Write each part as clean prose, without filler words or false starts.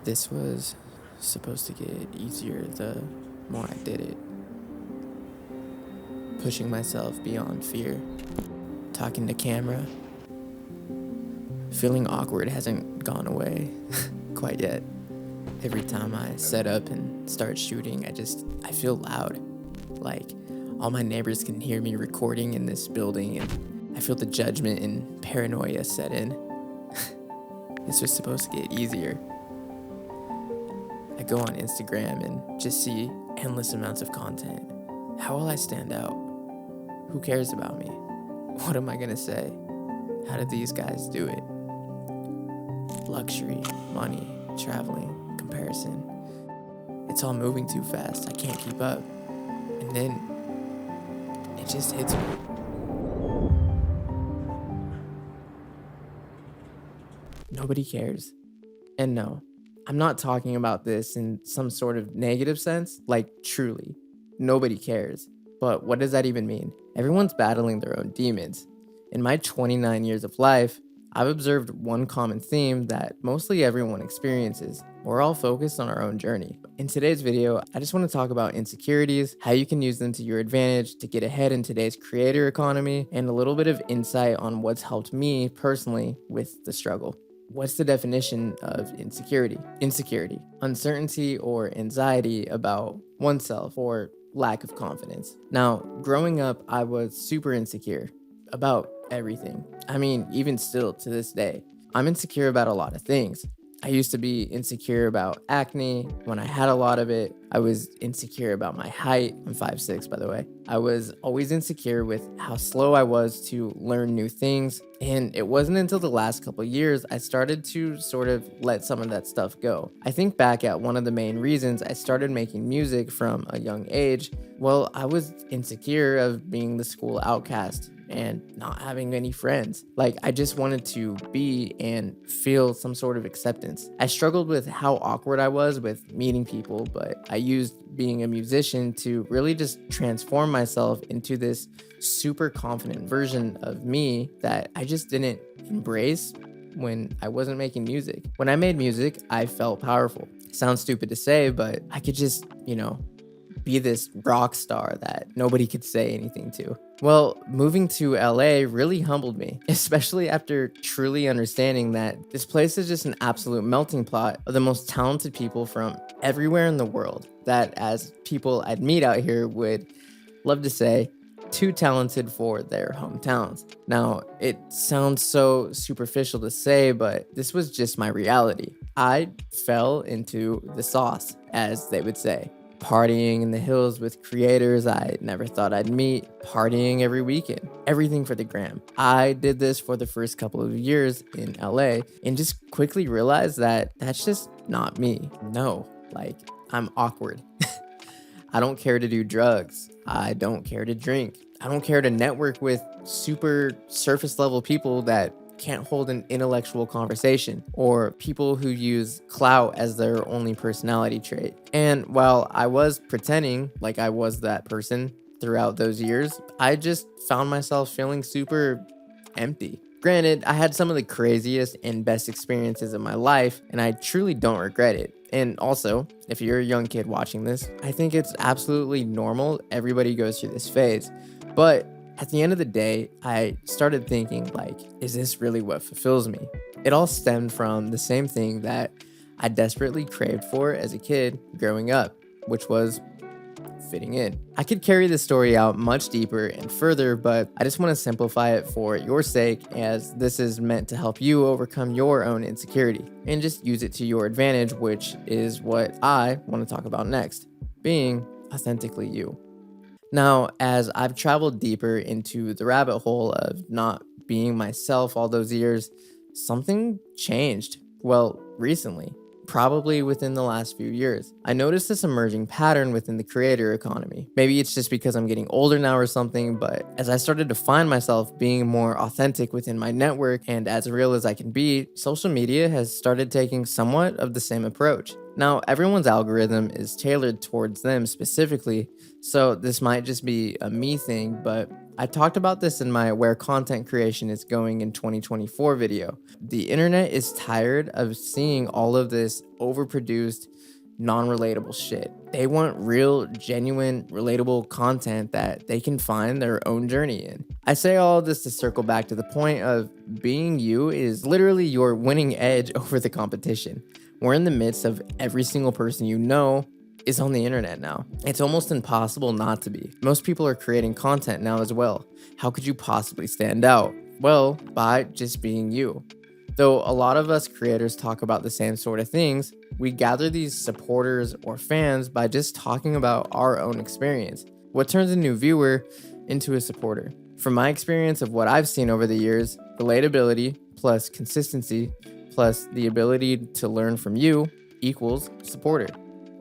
This was supposed to get easier the more I did it. Pushing myself beyond fear. Talking to camera. Feeling awkward hasn't gone away quite yet. Every time I set up and start shooting, I feel loud. Like all my neighbors can hear me recording in this building, and I feel the judgment and paranoia set in. This was supposed to get easier. I go on Instagram and just see endless amounts of content. How will I stand out? Who cares about me? What am I gonna say? How did these guys do it? Luxury, money, traveling, comparison. It's all moving too fast. I can't keep up. And then it just hits me. Nobody cares. And no, I'm not talking about this in some sort of negative sense, like truly. Nobody cares. But what does that even mean? Everyone's battling their own demons. In my 29 years of life, I've observed one common theme that mostly everyone experiences. We're all focused on our own journey. In today's video, I just want to talk about insecurities, how you can use them to your advantage to get ahead in today's creator economy, and a little bit of insight on what's helped me personally with the struggle. What's the definition of insecurity? Insecurity, uncertainty or anxiety about oneself or lack of confidence. Now, growing up, I was super insecure about everything. I mean, even still to this day, I'm insecure about a lot of things. I used to be insecure about acne when I had a lot of it. I was insecure about my height. I'm 5'6", by the way. I was always insecure with how slow I was to learn new things. And it wasn't until the last couple of years I started to sort of let some of that stuff go. I think back at one of the main reasons I started making music from a young age. Well, I was insecure of being the school outcast and not having any friends. Like, I just wanted to be and feel some sort of acceptance. I struggled with how awkward I was with meeting people, but I used being a musician to really just transform myself into this super confident version of me that I just didn't embrace when I wasn't making music. When I made music, I felt powerful. Sounds stupid to say, but I could just, be this rock star that nobody could say anything to. Well, moving to LA really humbled me, especially after truly understanding that this place is just an absolute melting pot of the most talented people from everywhere in the world that, as people I'd meet out here would love to say, too talented for their hometowns. Now, it sounds so superficial to say, but this was just my reality. I fell into the sauce, as they would say. Partying in the hills with creators I never thought I'd meet, partying every weekend, everything for the gram. I did this for the first couple of years in LA and just quickly realized that that's just not me. No, I'm awkward. I don't care to do drugs. I don't care to drink. I don't care to network with super surface level people that can't hold an intellectual conversation, or people who use clout as their only personality trait. And while I was pretending like I was that person throughout those years, I just found myself feeling super empty. Granted, I had some of the craziest and best experiences of my life, and I truly don't regret it. And also, if you're a young kid watching this, I think it's absolutely normal. Everybody goes through this phase. But at the end of the day, I started thinking, is this really what fulfills me? It all stemmed from the same thing that I desperately craved for as a kid growing up, which was fitting in. I could carry this story out much deeper and further, but I just want to simplify it for your sake, as this is meant to help you overcome your own insecurity and just use it to your advantage, which is what I want to talk about next: being authentically you. Now, as I've traveled deeper into the rabbit hole of not being myself all those years, something changed. Well, recently, probably within the last few years. I noticed this emerging pattern within the creator economy. Maybe it's just because I'm getting older now or something, but as I started to find myself being more authentic within my network and as real as I can be, social media has started taking somewhat of the same approach. Now, everyone's algorithm is tailored towards them specifically, so this might just be a me thing, but I talked about this in my Where Content Creation is Going in 2024 video. The internet is tired of seeing all of this overproduced, non-relatable shit. They want real, genuine, relatable content that they can find their own journey in. I say all of this to circle back to the point of being you is literally your winning edge over the competition. We're in the midst of every single person you know is on the internet now. It's almost impossible not to be. Most people are creating content now as well. How could you possibly stand out? Well, by just being you. Though a lot of us creators talk about the same sort of things, we gather these supporters or fans by just talking about our own experience. What turns a new viewer into a supporter? From my experience of what I've seen over the years, relatability plus consistency plus the ability to learn from you equals supporter.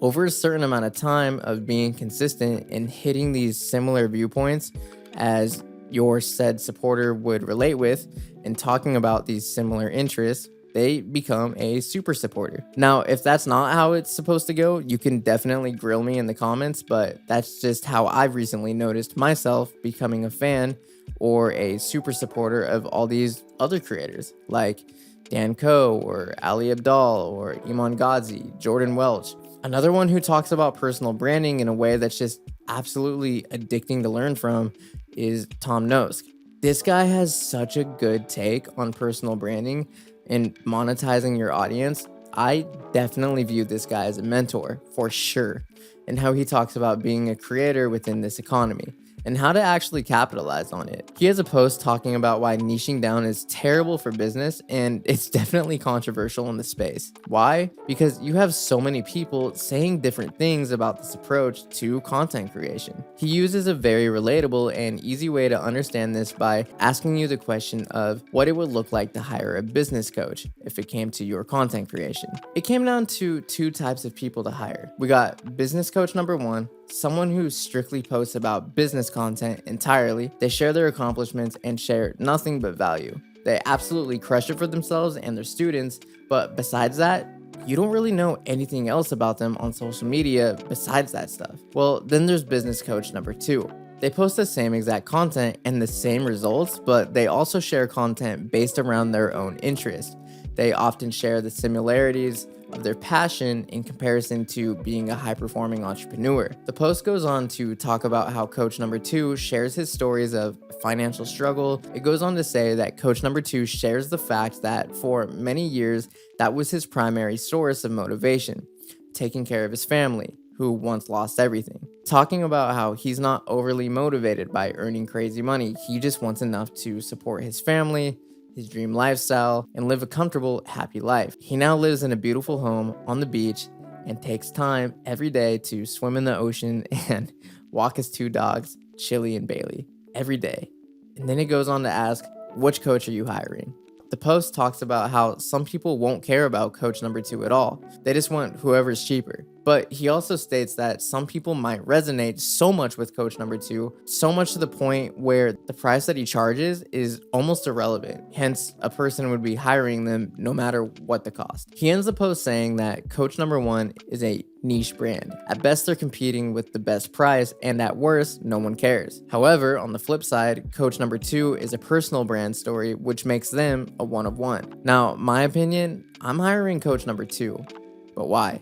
Over a certain amount of time of being consistent and hitting these similar viewpoints as your said supporter would relate with and talking about these similar interests, they become a super supporter. Now, if that's not how it's supposed to go, you can definitely grill me in the comments, but that's just how I've recently noticed myself becoming a fan or a super supporter of all these other creators like Dan Coe or Ali Abdal or Iman Ghazi, Jordan Welch. Another one who talks about personal branding in a way that's just absolutely addicting to learn from is Tom Nosk. This guy has such a good take on personal branding and monetizing your audience. I definitely view this guy as a mentor for sure, and how he talks about being a creator within this economy and how to actually capitalize on it. He has a post talking about why niching down is terrible for business, and it's definitely controversial in the space. Why? Because you have so many people saying different things about this approach to content creation. He uses a very relatable and easy way to understand this by asking you the question of what it would look like to hire a business coach if it came to your content creation. It came down to two types of people to hire. We got business coach number one, someone who strictly posts about business content entirely. They share their accomplishments and share nothing but value. They absolutely crush it for themselves and their students, but besides that, you don't really know anything else about them on social media besides that stuff. Well, then there's business coach number two. They post the same exact content and the same results, but they also share content based around their own interests. They often share the similarities of their passion in comparison to being a high-performing entrepreneur. The post goes on to talk about how coach number two shares his stories of financial struggle. It goes on to say that coach number two shares the fact that for many years, that was his primary source of motivation, taking care of his family, who once lost everything. Talking about how he's not overly motivated by earning crazy money. He just wants enough to support his family, his dream lifestyle, and live a comfortable, happy life. He now lives in a beautiful home on the beach and takes time every day to swim in the ocean and walk his two dogs, Chili and Bailey, every day. And then it goes on to ask, which coach are you hiring? The post talks about how some people won't care about coach number two at all. They just want whoever's cheaper. But he also states that some people might resonate so much with coach number two, so much to the point where the price that he charges is almost irrelevant. Hence, a person would be hiring them no matter what the cost. He ends the post saying that coach number one is a niche brand. At best, they're competing with the best price, and at worst, no one cares. However, on the flip side, coach number two is a personal brand story, which makes them a one of one. Now, my opinion, I'm hiring coach number two. But why?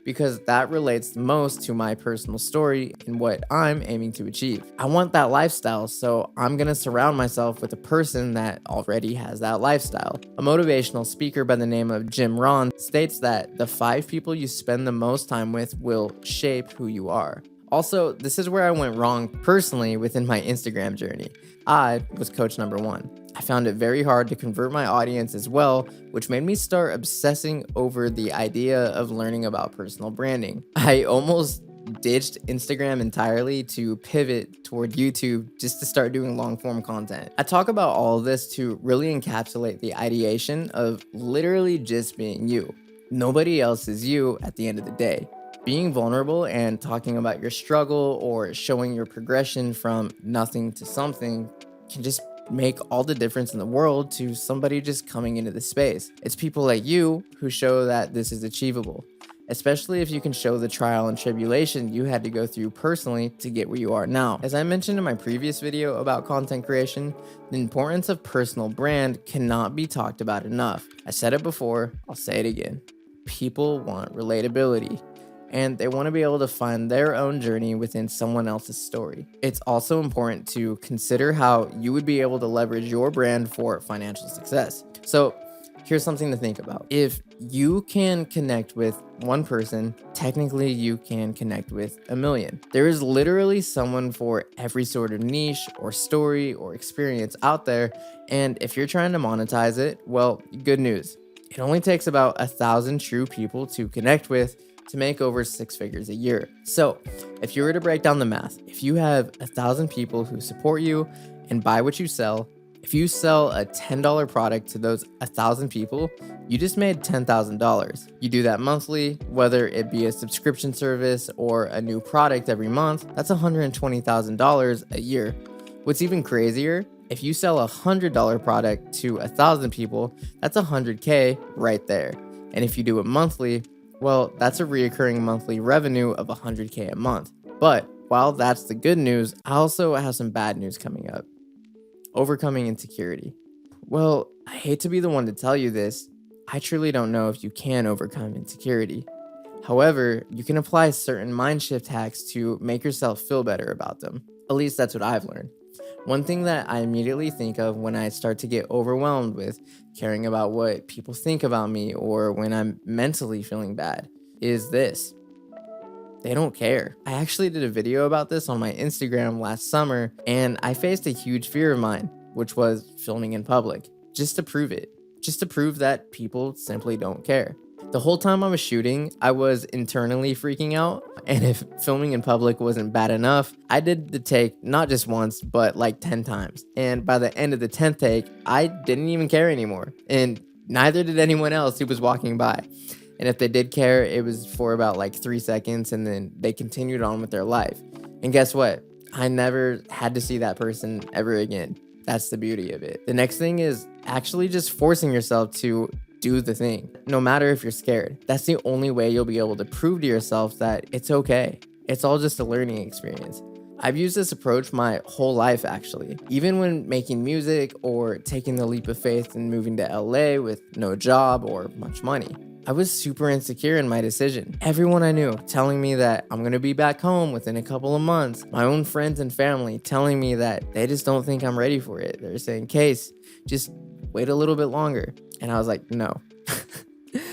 Because that relates the most to my personal story and what I'm aiming to achieve. I want that lifestyle, so I'm gonna surround myself with a person that already has that lifestyle. A motivational speaker by the name of Jim Rohn states that the 5 people you spend the most time with will shape who you are. Also, this is where I went wrong personally within my Instagram journey. I was coach number one. I found it very hard to convert my audience as well, which made me start obsessing over the idea of learning about personal branding. I almost ditched Instagram entirely to pivot toward YouTube just to start doing long form content. I talk about all of this to really encapsulate the ideation of literally just being you. Nobody else is you at the end of the day. Being vulnerable and talking about your struggle or showing your progression from nothing to something can just make all the difference in the world to somebody just coming into the space. It's people like you who show that this is achievable. especially if you can show the trial and tribulation you had to go through personally to get where you are now. As I mentioned in my previous video about content creation, the importance of personal brand cannot be talked about enough. I said it before, I'll say it again. People want relatability, and they want to be able to find their own journey within someone else's story. It's also important to consider how you would be able to leverage your brand for financial success. So here's something to think about. If you can connect with one person, technically you can connect with a million. There is literally someone for every sort of niche or story or experience out there. And if you're trying to monetize it, well, good news. It only takes about 1,000 true people to connect with to make over 6 figures a year. So if you were to break down the math, if you have 1,000 people who support you and buy what you sell, if you sell a $10 product to those 1,000 people, you just made $10,000. You do that monthly, whether it be a subscription service or a new product every month, that's $120,000 a year. What's even crazier, if you sell a $100 product to 1,000 people, that's $100K right there. And if you do it monthly, well, that's a reoccurring monthly revenue of $100K a month. But while that's the good news, I also have some bad news coming up. Overcoming insecurity. Well, I hate to be the one to tell you this. I truly don't know if you can overcome insecurity. However, you can apply certain mind shift hacks to make yourself feel better about them. At least that's what I've learned. One thing that I immediately think of when I start to get overwhelmed with caring about what people think about me or when I'm mentally feeling bad is this. They don't care. I actually did a video about this on my Instagram last summer, and I faced a huge fear of mine, which was filming in public, just to prove it, just to prove that people simply don't care. The whole time I was shooting, I was internally freaking out, and if filming in public wasn't bad enough, I did the take not just once, but like 10 times. And by the end of the 10th take, I didn't even care anymore, and neither did anyone else who was walking by. And if they did care, it was for about like 3 seconds, and then they continued on with their life. And guess what? I never had to see that person ever again. That's the beauty of it. The next thing is actually just forcing yourself to do the thing, no matter if you're scared. That's the only way you'll be able to prove to yourself that it's okay. It's all just a learning experience. I've used this approach my whole life, actually. Even when making music or taking the leap of faith and moving to LA with no job or much money. I was super insecure in my decision. Everyone I knew telling me that I'm gonna be back home within a couple of months. My own friends and family telling me that they just don't think I'm ready for it. They're saying, Case, just wait a little bit longer. And I was like, no.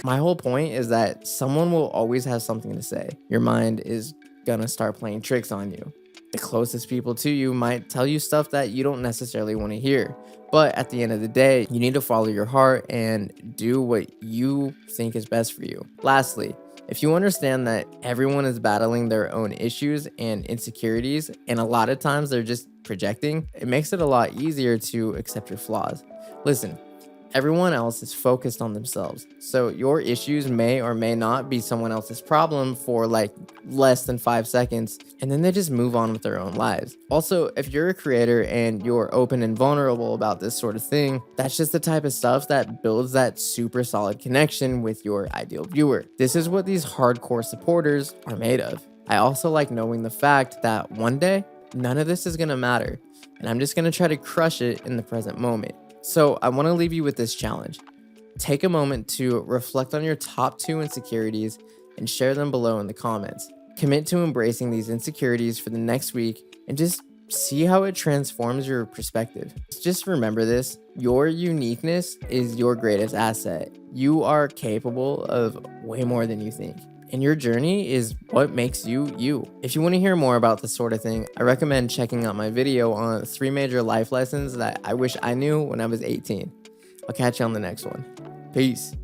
My whole point is that someone will always have something to say. Your mind is gonna start playing tricks on you. The closest people to you might tell you stuff that you don't necessarily want to hear. But at the end of the day, you need to follow your heart and do what you think is best for you. Lastly, if you understand that everyone is battling their own issues and insecurities, and a lot of times they're just projecting, it makes it a lot easier to accept your flaws. Listen, everyone else is focused on themselves. So your issues may or may not be someone else's problem for like less than 5 seconds, and then they just move on with their own lives. Also, if you're a creator and you're open and vulnerable about this sort of thing, that's just the type of stuff that builds that super solid connection with your ideal viewer. This is what these hardcore supporters are made of. I also like knowing the fact that one day, none of this is gonna matter, and I'm just gonna try to crush it in the present moment. So I want to leave you with this challenge. Take a moment to reflect on your top 2 insecurities and share them below in the comments. Commit to embracing these insecurities for the next week and just see how it transforms your perspective. Just remember this, your uniqueness is your greatest asset. You are capable of way more than you think. And your journey is what makes you you. If you want to hear more about this sort of thing, I recommend checking out my video on 3 major life lessons that I wish I knew when I was 18. I'll catch you on the next one. Peace.